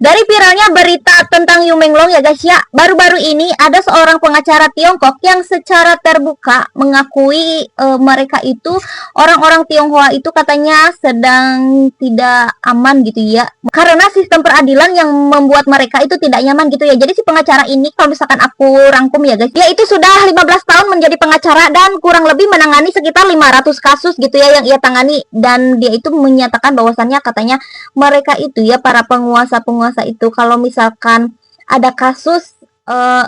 Dari viralnya berita tentang Yu Menglong ya guys ya, baru-baru ini ada seorang pengacara Tiongkok yang secara terbuka mengakui mereka itu orang-orang Tionghoa itu katanya sedang tidak aman gitu ya. Karena sistem peradilan yang membuat mereka itu tidak nyaman gitu ya. Jadi si pengacara ini kalau misalkan aku rangkum ya guys, dia itu sudah 15 tahun menjadi pengacara dan kurang lebih menangani sekitar 500 kasus gitu ya yang ia tangani, dan dia itu menyatakan bahwasannya katanya mereka itu ya para penguasa-penguasa itu kalau misalkan ada kasus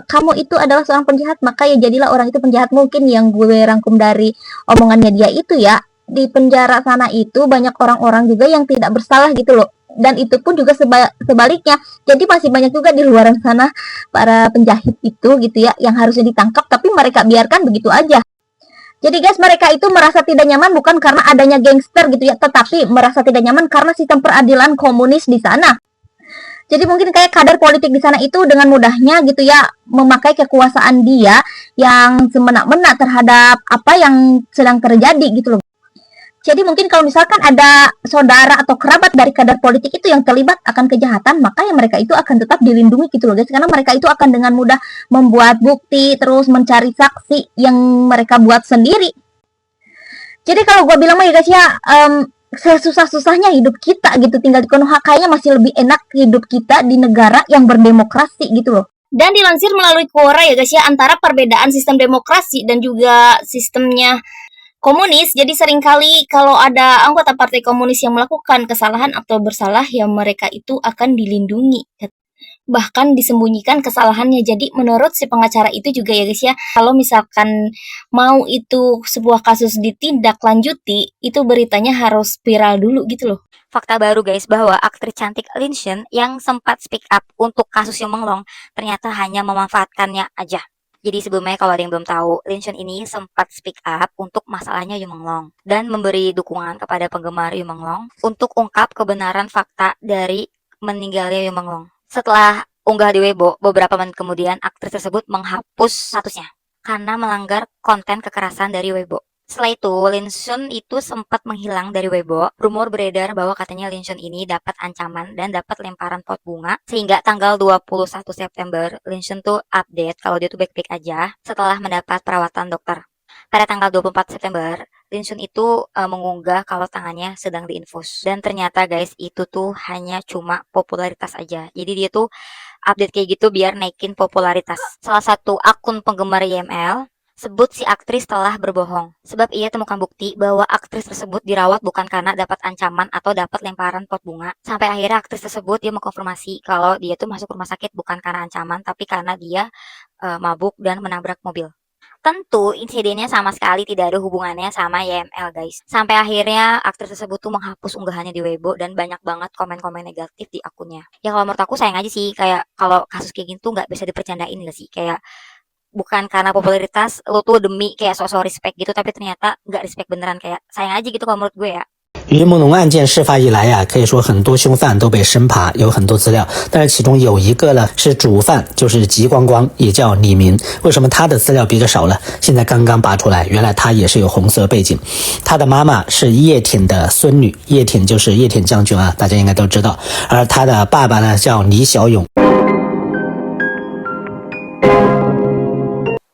kamu itu adalah seorang penjahat, maka ya jadilah orang itu penjahat. Mungkin yang gue rangkum dari omongannya dia itu ya, di penjara sana itu banyak orang-orang juga yang tidak bersalah gitu loh, dan itu pun juga sebaliknya. Jadi masih banyak juga di luar sana para penjahit itu gitu ya yang harusnya ditangkap tapi mereka biarkan begitu aja. Jadi guys, mereka itu merasa tidak nyaman bukan karena adanya gangster gitu ya, tetapi merasa tidak nyaman karena sistem peradilan komunis di sana. Jadi mungkin kayak kader politik di sana itu dengan mudahnya gitu ya memakai kekuasaan dia yang semena-mena terhadap apa yang sedang terjadi gitu loh. Jadi mungkin kalau misalkan ada saudara atau kerabat dari kader politik itu yang terlibat akan kejahatan, maka ya mereka itu akan tetap dilindungi gitu loh guys. Karena mereka itu akan dengan mudah membuat bukti, terus mencari saksi yang mereka buat sendiri. Jadi kalau gue bilang mah ya guys ya, sesusah-susahnya hidup kita gitu tinggal di Konoha, kayaknya masih lebih enak hidup kita di negara yang berdemokrasi gitu loh. Dan dilansir melalui Quora ya guys ya, antara perbedaan sistem demokrasi dan juga sistemnya komunis, jadi seringkali kalau ada anggota partai komunis yang melakukan kesalahan atau bersalah, ya mereka itu akan dilindungi. Bahkan disembunyikan kesalahannya. Jadi menurut si pengacara itu juga ya guys ya, kalau misalkan mau itu sebuah kasus ditindaklanjuti, itu beritanya harus viral dulu gitu loh. Fakta baru guys bahwa aktris cantik Lin Shen yang sempat speak up untuk kasus Yu Menglong ternyata hanya memanfaatkannya aja. Jadi sebelumnya kalau ada yang belum tahu, Lin Shen ini sempat speak up untuk masalahnya Yu Menglong dan memberi dukungan kepada penggemar Yu Menglong untuk ungkap kebenaran fakta dari meninggalnya Yu Menglong. Setelah unggah di Weibo, beberapa menit kemudian aktris tersebut menghapus statusnya karena melanggar konten kekerasan dari Weibo. Setelah itu, Lin Shen itu sempat menghilang dari Weibo. Rumor beredar bahwa katanya Lin Shen ini dapat ancaman dan dapat lemparan pot bunga. Sehingga tanggal 21 September, Lin Shen tuh update kalau dia tuh baik-baik aja setelah mendapat perawatan dokter. Pada tanggal 24 September, Lin Shen itu mengunggah kalau tangannya sedang diinfus. Dan ternyata guys, itu tuh hanya cuma popularitas aja. Jadi dia tuh update kayak gitu biar naikin popularitas. Salah satu akun penggemar YML sebut si aktris telah berbohong, sebab ia temukan bukti bahwa aktris tersebut dirawat bukan karena dapat ancaman atau dapat lemparan pot bunga. Sampai akhirnya aktris tersebut dia mengkonfirmasi kalau dia tuh masuk rumah sakit bukan karena ancaman, tapi karena dia mabuk dan menabrak mobil. Tentu insidennya sama sekali tidak ada hubungannya sama YML guys. Sampai akhirnya aktris tersebut tuh menghapus unggahannya di Weibo dan banyak banget komen-komen negatif di akunnya. Ya kalau menurut aku sayang aja sih, kayak kalau kasus kayak gitu nggak bisa dipercandain gak sih? Kayak bukan karena popularitas lo tuh demi kayak sosok respect gitu, tapi ternyata nggak respect beneran, kayak sayang aja gitu kalau menurut gue ya.于梦龙案件事发以来呀，可以说很多凶犯都被审爬，有很多资料，但是其中有一个呢是主犯，就是吉光光，也叫李明。为什么他的资料比较少呢？现在刚刚扒出来，原来他也是有红色背景。他的妈妈是叶挺的孙女，叶挺就是叶挺将军啊，大家应该都知道。而他的爸爸呢叫李小勇。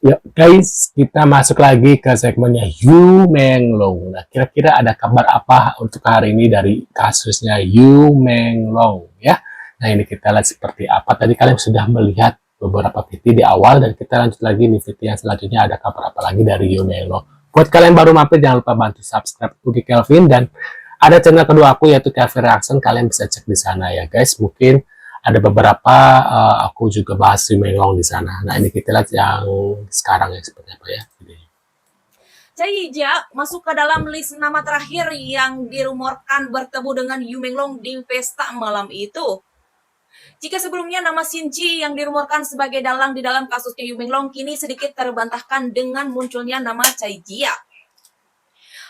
Yuk guys, kita masuk lagi ke segmennya Yu Menglong. Nah, kira-kira ada kabar apa untuk hari ini dari kasusnya Yu Menglong ya? Nah, ini kita lihat seperti apa. Tadi kalian sudah melihat beberapa video di awal dan kita lanjut lagi di video yang selanjutnya ada kabar apa lagi dari Yu Menglong. Buat kalian baru mampir jangan lupa bantu subscribe Ugi Kelvin, dan ada channel kedua aku yaitu Kelvin Reaction, kalian bisa cek di sana ya guys. Mungkin ada beberapa aku juga bahas Yu Menglong di sana. Nah, ini kita lihat yang sekarang ya seperti apa ya. Cai Jia masuk ke dalam list nama terakhir yang dirumorkan bertemu dengan Yu Menglong di pesta malam itu. Jika sebelumnya nama Shinji yang dirumorkan sebagai dalang di dalam kasusnya Yu Menglong kini sedikit terbantahkan dengan munculnya nama Cai Jia.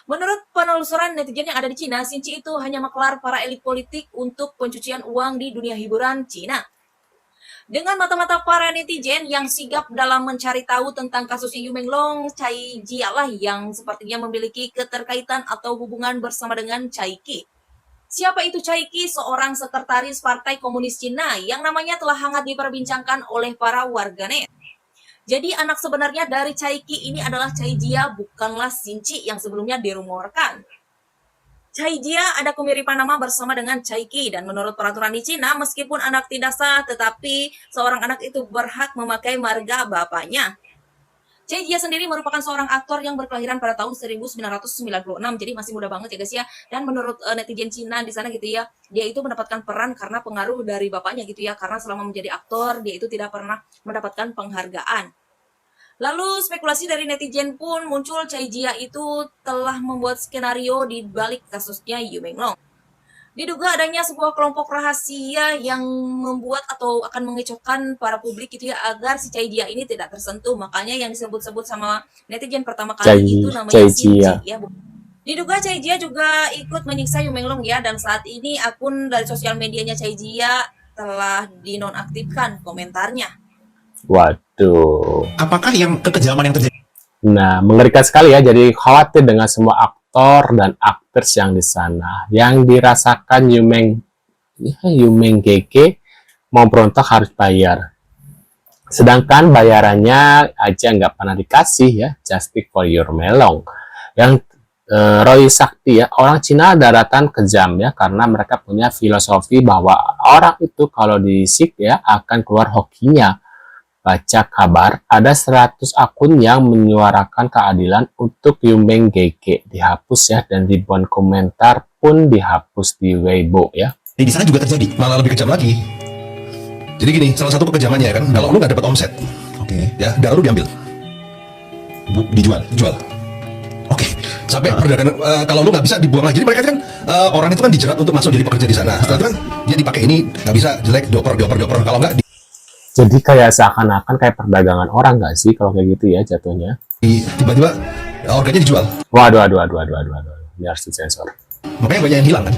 Menurut penelusuran netizen yang ada di Cina, Shinji itu hanya maklar para elit politik untuk pencucian uang di dunia hiburan Cina. Dengan mata-mata para netizen yang sigap dalam mencari tahu tentang kasusnya Yu Menglong, Cai Jia lah yang sepertinya memiliki keterkaitan atau hubungan bersama dengan Cai Qi. Siapa itu Chai Qi? Seorang sekretaris Partai Komunis Cina yang namanya telah hangat diperbincangkan oleh para warganet. Jadi anak sebenarnya dari Chai Qi ini adalah Chai Jia, bukanlah Xinchi yang sebelumnya dirumorkan. Chai Jia ada kemiripan nama bersama dengan Chai Qi, dan menurut peraturan di Cina, meskipun anak tidak sah, tetapi seorang anak itu berhak memakai marga bapaknya. Chai Jia sendiri merupakan seorang aktor yang berkelahiran pada tahun 1996, jadi masih muda banget ya guys ya. Dan menurut netizen Cina di sana gitu ya, dia itu mendapatkan peran karena pengaruh dari bapaknya gitu ya, karena selama menjadi aktor dia itu tidak pernah mendapatkan penghargaan. Lalu spekulasi dari netizen pun muncul, Chai Jia itu telah membuat skenario di balik kasusnya Yu Menglong. Diduga adanya sebuah kelompok rahasia yang membuat atau akan mengecohkan para publik gitu ya, agar si Chai Jia ini tidak tersentuh. Makanya yang disebut-sebut sama netizen pertama kali itu namanya Chai Xinchi Jia. ya. Diduga Chai Jia juga ikut menyiksa Yu Menglong ya, dan saat ini akun dari sosial medianya Chai Jia telah dinonaktifkan komentarnya. Waduh. Apakah yang kekejaman yang terjadi Nah, mengerikan sekali ya. Jadi khawatir dengan semua aktor dan aktris yang di sana. Yang dirasakan Yu Meng Keke mau berontak harus bayar. Sedangkan bayarannya aja nggak pernah dikasih ya. Justice for your melong. Yang Roy Sakti ya, orang Cina daratan kejam ya, karena mereka punya filosofi bahwa orang itu kalau disik ya akan keluar hokinya. Baca kabar, ada 100 akun yang menyuarakan keadilan untuk Yu Meng Keke dihapus ya, dan ribuan komentar pun dihapus di Weibo ya. di sana juga terjadi, malah lebih kejam lagi. Jadi gini, salah satu kekejamannya kan, kalau lu nggak dapat omset, oke, ya darah lu diambil, dijual. Oke, sampai perdagangan kalau lu nggak bisa dibuang lagi. Jadi mereka kan orang itu kan dijerat untuk masuk jadi pekerja di sana. Setelah itu kan dia dipakai ini nggak bisa, jelek, dioper. Kalau nggak Jadi kayak seakan-akan kayak perdagangan orang nggak sih kalau kayak gitu ya jatuhnya? tiba-tiba organnya dijual. Waduh. Ini harus disensor. Makanya banyak yang hilang kan.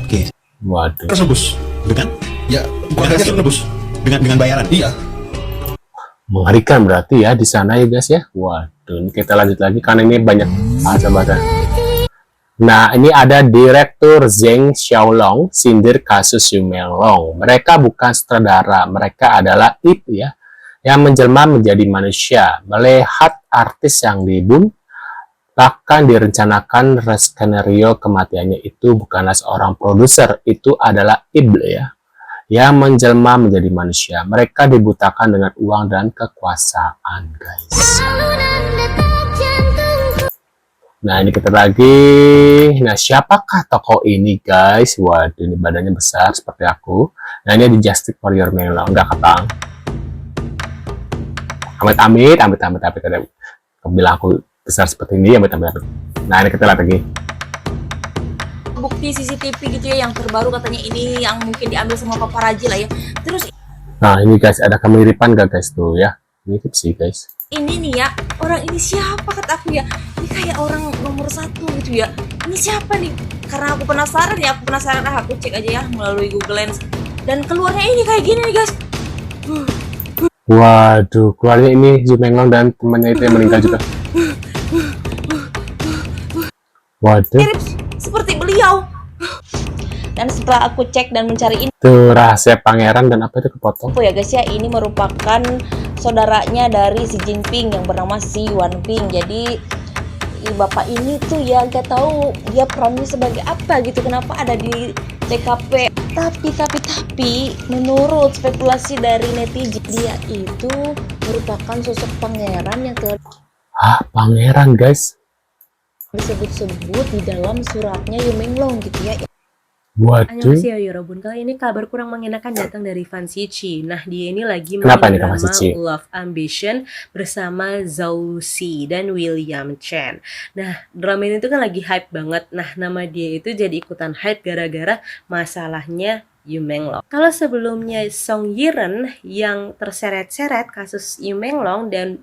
Oke. Waduh. Terus nebus dengan ya organnya harus nebus dengan bayaran. Iya. Mengerikan berarti ya di sana ya guys ya. Waduh, ini kita lanjut lagi karena ini banyak bahasa-bahasa. Nah, ini ada Direktur Zheng Xiaolong sindir kasus Yu Menglong. Mereka bukan sutradara, mereka adalah ip ya, yang menjelma menjadi manusia. Melihat artis yang dibunuh, bahkan direncanakan skenario kematiannya itu bukanlah seorang produser, itu adalah iblis ya, yang menjelma menjadi manusia. Mereka dibutakan dengan uang dan kekuasaan, guys. Nah, ini kita lagi. Nah, siapakah tokoh ini, guys? Waduh, ini badannya besar seperti aku. Nah, ini di Justice for your Melong. Enggak ketang. Amit-amit. Bilang aku besar seperti ini, amit-amit. Nah, ini kita lihat lagi. Bukti CCTV gitu ya yang terbaru, katanya ini yang mungkin diambil sama paparazi lah ya. Terus Nah, ini guys, ada kemiripan gak guys tuh ya? Mirip sih, guys. ini nih ya, orang ini siapa kata aku ya, ini kayak orang nomor 1 gitu ya, ini siapa nih, karena aku penasaran, aku cek aja ya melalui Google Lens, dan keluarnya ini kayak gini nih guys. Waduh, keluarnya ini Yu Menglong dan temannya itu yang meninggal juga. Waduh, Mirip seperti beliau. Dan setelah aku cek dan mencari tuh rahasia pangeran dan apa itu kepotong. info ya guys ya, ini merupakan saudaranya dari Xi Jinping yang bernama Xi Wanping. Jadi bapak ini tuh ya gak tahu dia perannya sebagai apa gitu, kenapa ada di TKP. Tapi menurut spekulasi dari netizen, dia itu merupakan sosok pangeran yang telah Hah, pangeran guys? disebut-sebut di dalam suratnya Yu Menglong gitu ya. Waduh, Annyeonghaseyo Yorobun, kali ini kabar kurang mengenakan datang dari Fan Xixi. Nah, dia ini lagi main Kenapa nih, Kak drama Fan Xixi? Love Ambition bersama Zhao Xi dan William Chen. Nah, drama ini tuh kan lagi hype banget. Nah, nama dia itu jadi ikutan hype gara-gara masalahnya Yu Menglong. Kalau sebelumnya Song Yiren yang terseret-seret kasus Yu Menglong dan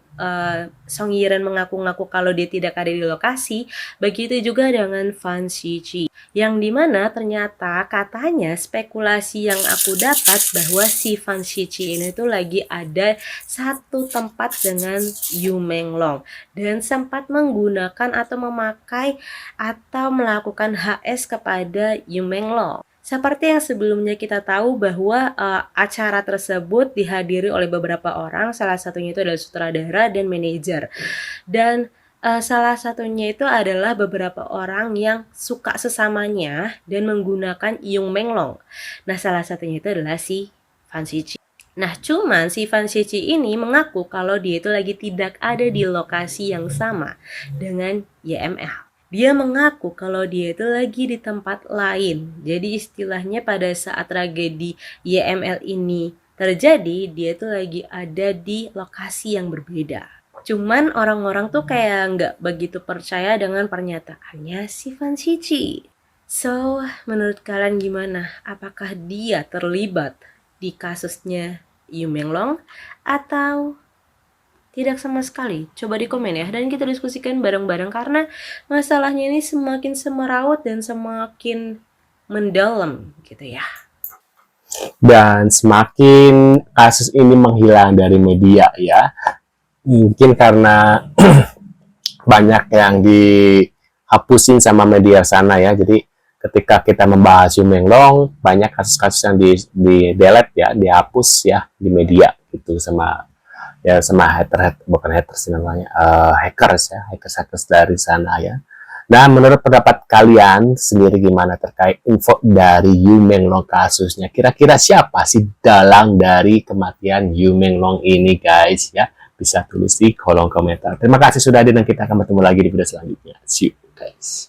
Song Yiren mengaku-ngaku kalau dia tidak ada di lokasi, begitu juga dengan Fan Shiqi. Yang dimana ternyata katanya spekulasi yang aku dapat bahwa si Fan Shiqi ini tuh lagi ada satu tempat dengan Yu Menglong dan sempat menggunakan atau memakai atau melakukan HS kepada Yu Menglong. Seperti yang sebelumnya kita tahu bahwa acara tersebut dihadiri oleh beberapa orang, salah satunya itu adalah sutradara dan manajer. Dan salah satunya itu adalah beberapa orang yang suka sesamanya dan menggunakan Yung Menglong. Nah, salah satunya itu adalah si Fan Shiqi. Nah, cuman si Fan Shiqi ini mengaku kalau dia itu lagi tidak ada di lokasi yang sama dengan YML. Dia mengaku kalau dia itu lagi di tempat lain. Jadi istilahnya pada saat tragedi YML ini terjadi, dia itu lagi ada di lokasi yang berbeda. Cuman orang-orang tuh kayak nggak begitu percaya dengan pernyataannya si Fan Shiqi. So, menurut kalian gimana? Apakah dia terlibat di kasusnya Yu Menglong atau tidak sama sekali? Coba di komen ya, dan kita diskusikan bareng-bareng karena masalahnya ini semakin semeraut dan semakin mendalam gitu ya. Dan semakin kasus ini menghilang dari media ya, mungkin karena banyak yang dihapusin sama media sana ya. Jadi ketika kita membahas Yu Menglong, banyak kasus-kasus yang di delete ya, dihapus ya di media gitu sama hackers namanya, hackers dari sana ya. Nah, menurut pendapat kalian sendiri gimana terkait info dari Yu Menglong kasusnya? Kira-kira siapa sih dalang dari kematian Yu Menglong ini, guys? Ya, bisa tulis di kolom komentar. Terima kasih sudah hadir dan kita akan bertemu lagi di video selanjutnya. See you, guys.